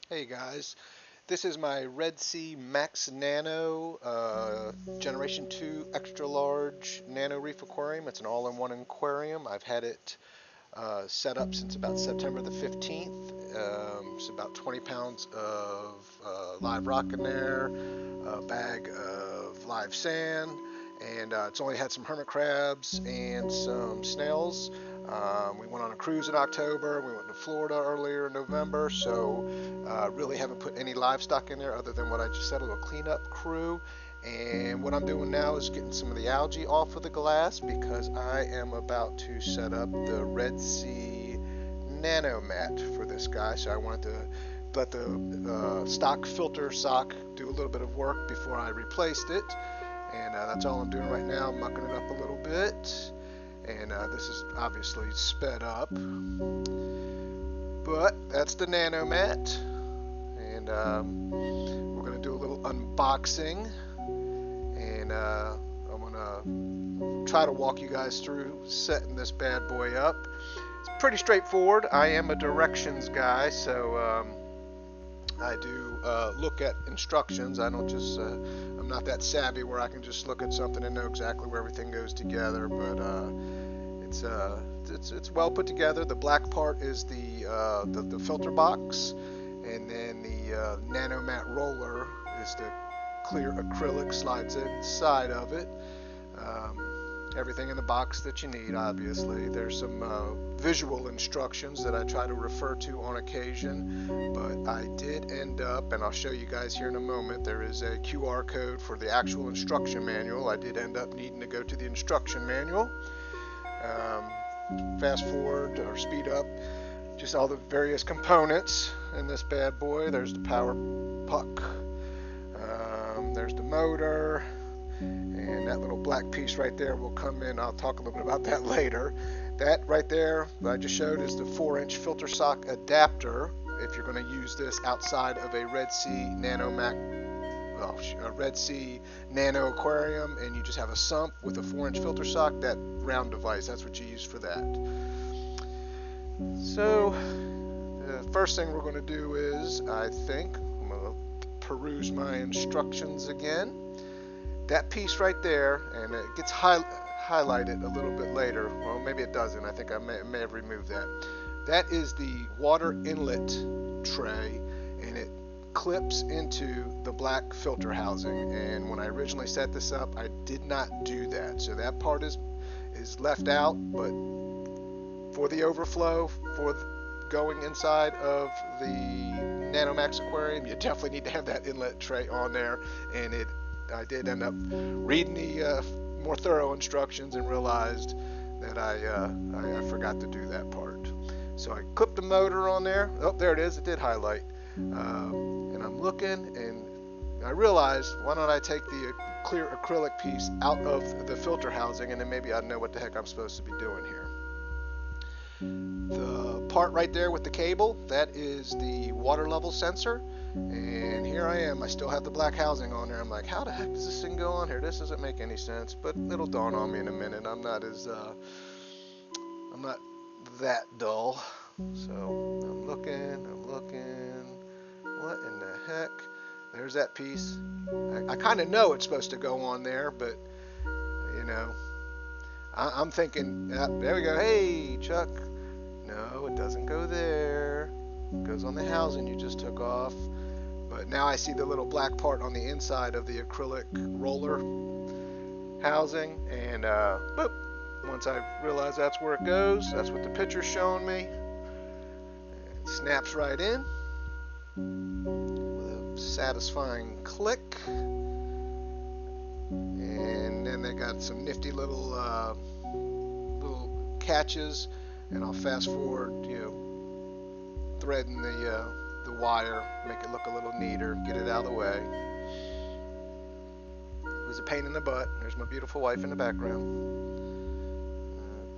Hey guys, this is my Red Sea Max Nano Generation 2 Extra Large Nano Reef Aquarium. It's an all-in-one aquarium. I've had it set up since about September the 15th. It's about 20 pounds of live rock in there, a bag of live sand, and it's only had some hermit crabs and some snails. We went on a cruise in October. We went to Florida earlier in November, so really haven't put any livestock in there other than what I just said, a little cleanup crew. And what I'm doing now is getting some of the algae off of the glass because I am about to set up the Red Sea NanoMat for this guy. So I wanted to let the stock filter sock do a little bit of work before I replaced it. And that's all I'm doing right now, mucking it up a little bit. And this is obviously sped up. But that's the NanoMat. And we're going to do a little unboxing. And I'm going to try to walk you guys through setting this bad boy up. It's pretty straightforward. I am a directions guy, so I do look at instructions. I don't just, I'm not that savvy where I can just look at something and know exactly where everything goes together, but it's well put together. The black part is the filter box, and then the NanoMat roller is the clear acrylic, slides inside of it. Everything in the box that you need, obviously. There's some visual instructions that I try to refer to on occasion, but I did end up, and I'll show you guys here in a moment, there is a QR code for the actual instruction manual. I did end up needing to go to the instruction manual. Fast forward or speed up just all the various components in this bad boy. There's the power puck, there's the motor, and that little black piece right there will come in. I'll talk a little bit about that later. That right there that I just showed is the 4-inch filter sock adapter if you're going to use this outside of a Red Sea NanoMat, well, a Red Sea Nano aquarium, and you just have a sump with a 4-inch filter sock. That round device, that's what you use for that. So the first thing we're going to do is, I think I'm going to peruse my instructions again. That piece right there, and it gets highlighted a little bit later. Well, maybe it doesn't. I think I may have removed that. That is the water inlet tray, and it clips into the black filter housing. And when I originally set this up, I did not do that. So that part is left out, but for the overflow, for going inside of the NanoMax aquarium, you definitely need to have that inlet tray on there. And I did end up reading the more thorough instructions and realized that I forgot to do that part. So I clipped the motor on there. Oh, there it is. It did highlight. And I'm looking, and I realized, why don't I take the clear acrylic piece out of the filter housing, and then maybe I'd know what the heck I'm supposed to be doing here. The part right there with the cable, that is the water level sensor. And here I am. I still have the black housing on there. I'm like, how the heck does this thing go on here? This doesn't make any sense, but it'll dawn on me in a minute. I'm not that dull. So I'm looking. What in the heck? There's that piece. I kind of know it's supposed to go on there, but you know, I'm thinking, there we go. Hey, Chuck. No, it doesn't go there. It goes on the housing you just took off. But now I see the little black part on the inside of the acrylic roller housing, and boop. Once I realize that's where it goes, that's what the picture's showing me. It snaps right in with a satisfying click. And then they got some nifty little catches, and I'll fast forward, threading the wire, make it look a little neater, get it out of the way. It was a pain in the butt. There's my beautiful wife in the background.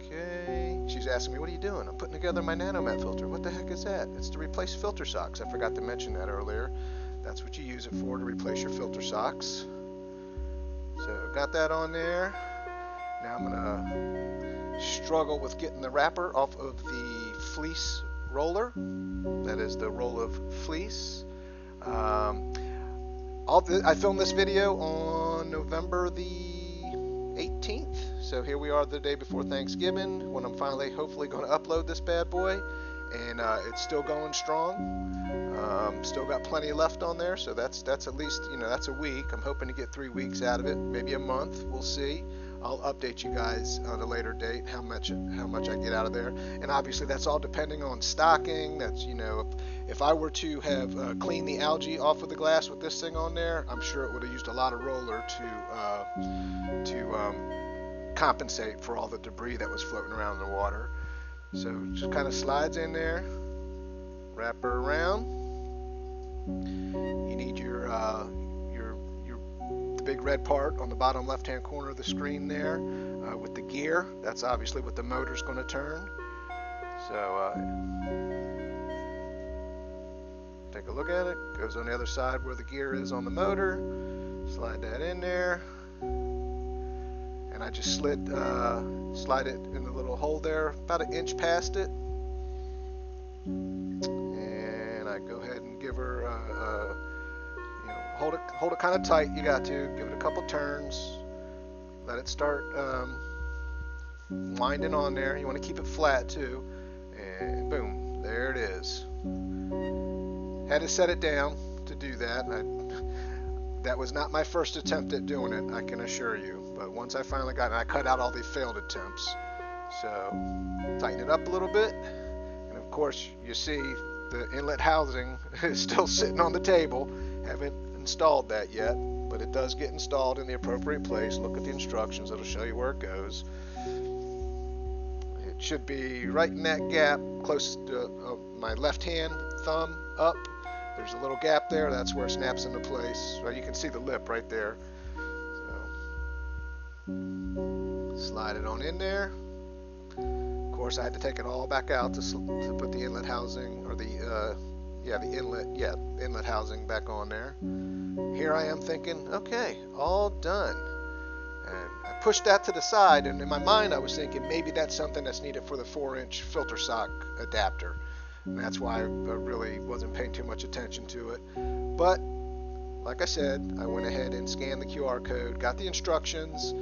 Okay, she's asking me, what are you doing? I'm putting together my NanoMat filter. What the heck is that? It's to replace filter socks. I forgot to mention that earlier. That's what you use it for, to replace your filter socks. So got that on there. Now I'm gonna struggle with getting the wrapper off of the fleece roller. That is the roll of fleece. I filmed this video on November the 18th, so here we are the day before Thanksgiving when I'm finally hopefully going to upload this bad boy, and it's still going strong. Still got plenty left on there, so that's at least, you know, that's a week. I'm hoping to get 3 weeks out of it, maybe a month. We'll see. I'll update you guys on a later date how much I get out of there, and obviously that's all depending on stocking. That's, you know, if I were to have cleaned the algae off of the glass with this thing on there, I'm sure it would have used a lot of roller to compensate for all the debris that was floating around in the water. So just kind of slides in there, wrap her around. You need your the big red part on the bottom left-hand corner of the screen there with the gear. That's obviously what the motor's going to turn. So take a look at it. Goes on the other side where the gear is on the motor. Slide that in there, and I just slide it in the little hole there, about an inch past it. I go ahead and give her, you know, hold it kind of tight. You got to give it a couple turns, let it start winding on there. You want to keep it flat too, and boom, there it is. Had to set it down to do that. That was not my first attempt at doing it, I can assure you. But once I finally got it, I cut out all the failed attempts. So tighten it up a little bit, and of course you see the inlet housing is still sitting on the table. Haven't installed that yet, but it does get installed in the appropriate place. Look at the instructions, it'll show you where it goes. It should be right in that gap closest to my left hand thumb up. There's a little gap there, that's where it snaps into place. So you can see the lip right there. So slide it on in there. Of course, I had to take it all back out to put the inlet housing, or the inlet housing back on there. Here I am thinking, okay, all done. And I pushed that to the side, and in my mind I was thinking maybe that's something that's needed for the 4-inch filter sock adapter. And that's why I really wasn't paying too much attention to it. But like I said, I went ahead and scanned the QR code, got the instructions,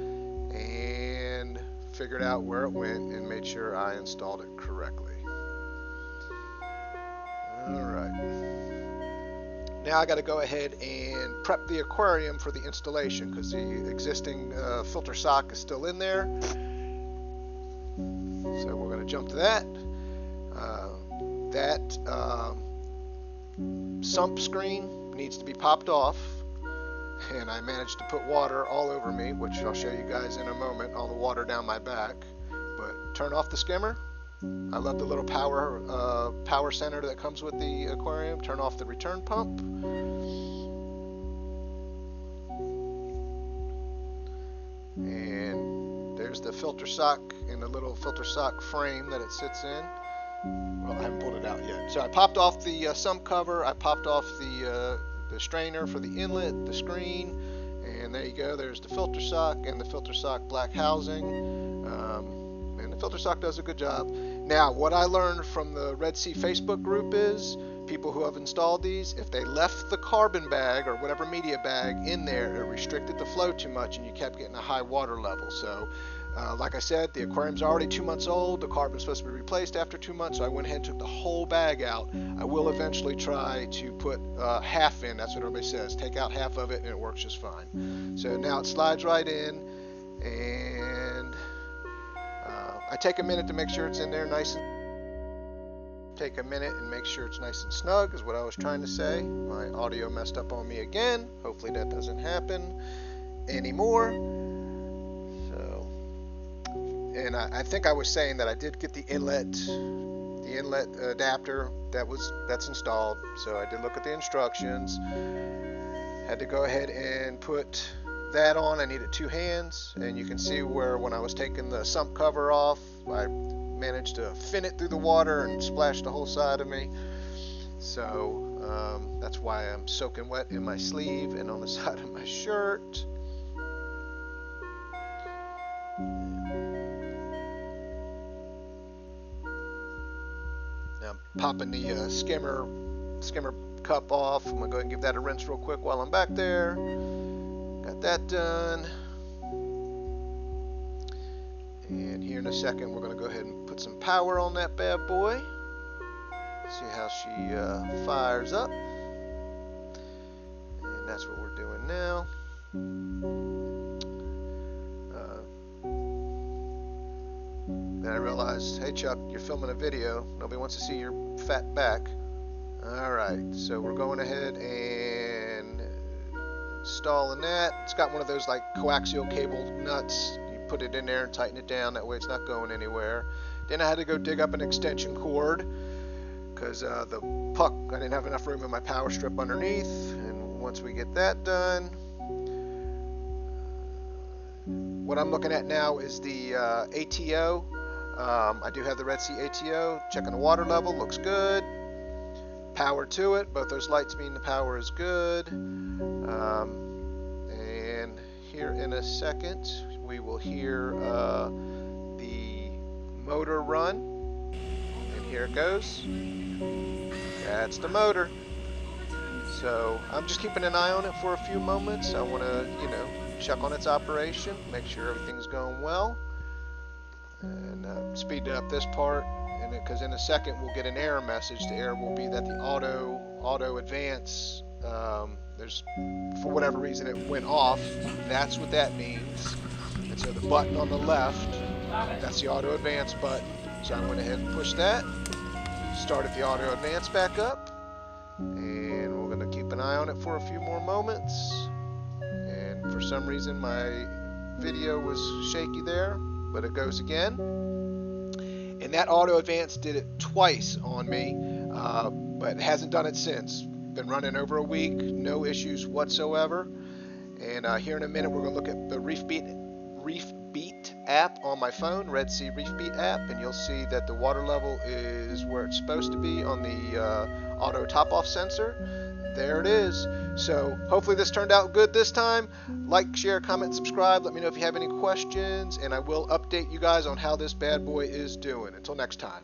and figured out where it went and made sure I installed it correctly. Alright. Now I got to go ahead and prep the aquarium for the installation because the existing filter sock is still in there. So we're going to jump to that. That sump screen needs to be popped off, and I managed to put water all over me, which I'll show you guys in a moment, all the water down my back. But turn off the skimmer. I love the little power center that comes with the aquarium. Turn off the return pump. And there's the filter sock and the little filter sock frame that it sits in. Well, I haven't pulled it out yet. So I popped off the sump cover. I popped off the strainer for the inlet, the screen, and there you go. There's the filter sock and the filter sock black housing. And the filter sock does a good job. Now, what I learned from the Red Sea Facebook group is people who have installed these, if they left the carbon bag or whatever media bag in there, it restricted the flow too much and you kept getting a high water level. So like I said, the aquarium's already 2 months old. The carbon's supposed to be replaced after 2 months, so I went ahead and took the whole bag out. I will eventually try to put half in. That's what everybody says. Take out half of it and it works just fine. So now it slides right in, and I take a minute to make sure it's in there nice and... Take a minute and make sure it's nice and snug is what I was trying to say. My audio messed up on me again. Hopefully that doesn't happen anymore. And I think I was saying that I did get the inlet adapter that's installed. So I did look at the instructions. Had to go ahead and put that on. I needed 2 hands, and you can see where when I was taking the sump cover off, I managed to fin it through the water and splash the whole side of me. So that's why I'm soaking wet in my sleeve and on the side of my shirt. Now I'm popping the skimmer cup off. I'm gonna go ahead and give that a rinse real quick while I'm back there. Got that done. And here in a second, we're gonna go ahead and put some power on that bad boy. See how she fires up. And that's what we're doing now. Then I realized, hey Chuck, you're filming a video. Nobody wants to see your fat back. Alright, so we're going ahead and installing that. It's got one of those like coaxial cable nuts. You put it in there and tighten it down. That way it's not going anywhere. Then I had to go dig up an extension cord because the puck, I didn't have enough room in my power strip underneath. And once we get that done, what I'm looking at now is the ATO. I do have the Red Sea ATO. Checking the water level, looks good. Power to it. Both those lights mean the power is good. And here in a second, we will hear the motor run. And here it goes. That's the motor. So I'm just keeping an eye on it for a few moments. I want to, check on its operation, make sure everything's going well, and speed up this part. And because in a second we'll get an error message. The error will be that the auto advance, there's, for whatever reason, it went off. That's what that means. And so the button on the left, that's the auto advance button. So I went ahead and pushed that, started the auto advance back up, and we're going to keep an eye on it for a few more moments. And for some reason my video was shaky there, but it goes again. And that auto advance did it twice on me, but it hasn't done it since. Been running over a week, no issues whatsoever. And here in a minute we're going to look at the Reef Beat app on my phone, Red Sea Reef Beat app, and you'll see that the water level is where it's supposed to be on the auto top-off sensor. There it is. So hopefully this turned out good this time. Like, share, comment, subscribe. Let me know if you have any questions, and I will update you guys on how this bad boy is doing. Until next time.